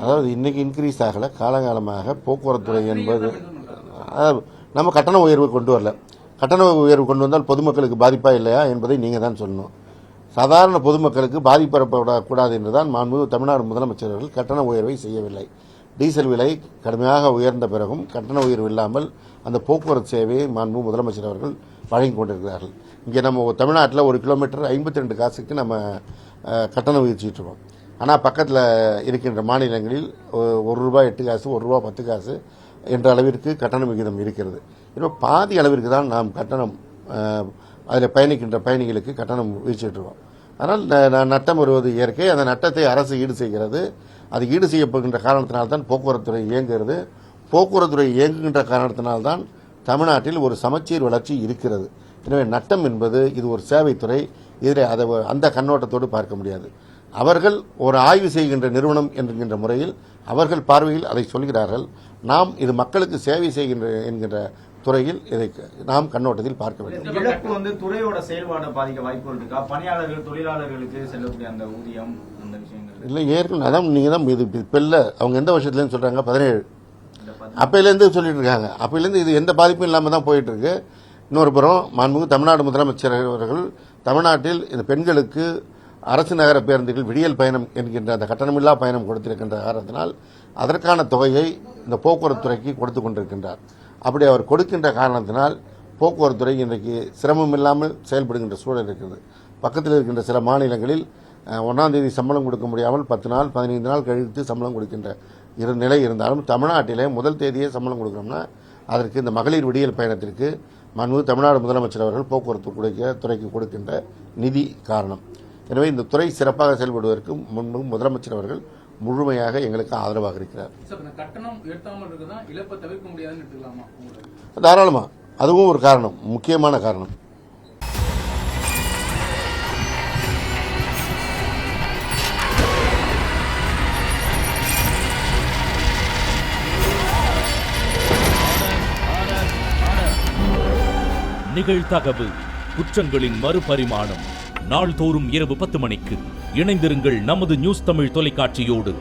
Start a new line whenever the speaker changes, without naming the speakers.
அதாவது இன்னைக்கு இன்க்ரீஸ் ஆகலை, காலகாலமாக போக்குவரத்துறை என்பது நம்ம கட்டண உயர்வு கொண்டு வரல. கட்டண உயர்வு கொண்டு வந்தால் பொதுமக்களுக்கு பாதிப்பா இல்லையா என்பதை நீங்கள் தான் சொல்லணும். சாதாரண பொதுமக்களுக்கு பாதிப்படக்கூடாது என்றுதான் மாண்புமிகு தமிழ்நாடு முதலமைச்சர் அவர்கள் கட்டண உயர்வை செய்யவில்லை. டீசல் விலை கடுமையாக உயர்ந்த பிறகும் கட்டண உயர்வு இல்லாமல் அந்த போக்குவரத்து சேவையை மாண்புமிகு முதலமைச்சர் அவர்கள் வழங்கி கொண்டிருக்கிறார்கள். இங்கே நம்ம தமிழ்நாட்டில் ஒரு கிலோமீட்டர் 52 காசுக்கு நம்ம கட்டணம் விதிச்சுட்டு இருக்கோம். ஆனால் பக்கத்தில் இருக்கின்ற மாநிலங்களில் ₹1 8 காசு, ₹1 10 காசு என்ற அளவிற்கு கட்டண விகிதம் இருக்கிறது. இப்போ பாதி அளவிற்கு தான் நாம் கட்டணம் அதில் பயணிக்கின்ற பயணிகளுக்கு கட்டணம் விதிச்சுட்டு இருக்கோம். அதனால் நட்டம் வருவது இயற்கை. அந்த நட்டத்தை அரசு ஈடு செய்கிறது. அது ஈடு செய்யப்படுகின்ற காரணத்தினால்தான் போக்குவரத்துறை இயங்குகிறது. போக்குவரத்துறை இயங்குகின்ற காரணத்தினால்தான் தமிழ்நாட்டில் ஒரு சமச்சீர் வளர்ச்சி இருக்கிறது. எனவே நட்டம் என்பது இது ஒரு சேவைத்துறை. இதில் அதை அந்த கண்ணோட்டத்தோடு பார்க்க முடியாது. அவர்கள் ஒரு ஆய்வு செய்கின்ற நிறுவனம் என்கின்ற முறையில் அவர்கள் பார்வையில் அதை சொல்கிறார்கள். நாம் இது மக்களுக்கு சேவை செய்கின்ற என்கின்ற துறையில் இதை நாம் கண்ணோட்டத்தில் பார்க்க வேண்டும்.
இழப்பு வந்து துறையோட செயல்பாடு பாதிக்க வாய்ப்பு இருக்கா? பணியாளர்கள் தொழிலாளர்களுக்கு செல்லக்கூடிய அந்த ஊதியம் அந்த விஷயங்கள்
இல்லை, ஏற்கனவே அதான் நீங்கள் தான் இது இப்போ இல்லை, அவங்க எந்த வருஷத்துலேருந்து சொல்கிறாங்க? 17 அப்பையிலேருந்து சொல்லிட்டு இருக்காங்க. அப்பையிலேருந்து இது எந்த பாதிப்பும் இல்லாமல் தான் போயிட்டு இருக்கு. இன்னொரு புறம் மாண்புமிகு தமிழ்நாடு முதலமைச்சர் அவர்கள் தமிழ்நாட்டில் இந்த பெண்களுக்கு அரசு நகர பேருந்துகள் விடியல் பயணம் என்கின்ற அந்த கட்டணமில்லா பயணம் கொடுத்திருக்கின்ற காரணத்தினால் அதற்கான தொகையை இந்த போக்குவரத்துறைக்கு கொடுத்து கொண்டிருக்கின்றார். அப்படி அவர் கொடுக்கின்ற காரணத்தினால் போக்குவரத்துறை இன்றைக்கு சிரமம் இல்லாமல் செயல்படுகின்ற சூழல் இருக்கிறது. பக்கத்தில் இருக்கின்ற சில மாநிலங்களில் 1ஆம் தேதி சம்பளம் கொடுக்க முடியாமல் 10 நாள் 15 நாள் கழித்து சம்பளம் கொடுக்கின்ற நிலை இருந்தாலும் தமிழ்நாட்டிலே முதல் தேதியே சம்பளம் கொடுக்கணும்னா அதற்கு இந்த மகளிர் விடியல் பயணத்திற்கு மாண்புமிகு தமிழ்நாடு முதலமைச்சர் அவர்கள் போக்குவரத்து துறைக்கு கொடுக்கின்ற நிதி காரணம். எனவே இந்த துறை சிறப்பாக செயல்படுவதற்கு முன்பு முதலமைச்சர் அவர்கள் முழுமையாக எங்களுக்கு ஆதரவாக இருக்கிறார். தாராளமா, அதுவும் ஒரு காரணம், முக்கியமான காரணம்.
நிகழ்தகவு குற்றங்களின் மறுபரிமாணம் நாள்தோறும் இரவு 10 மணிக்கு இணைந்திருங்கள் நமது நியூஸ் தமிழ் தொலைக்காட்சியோடு.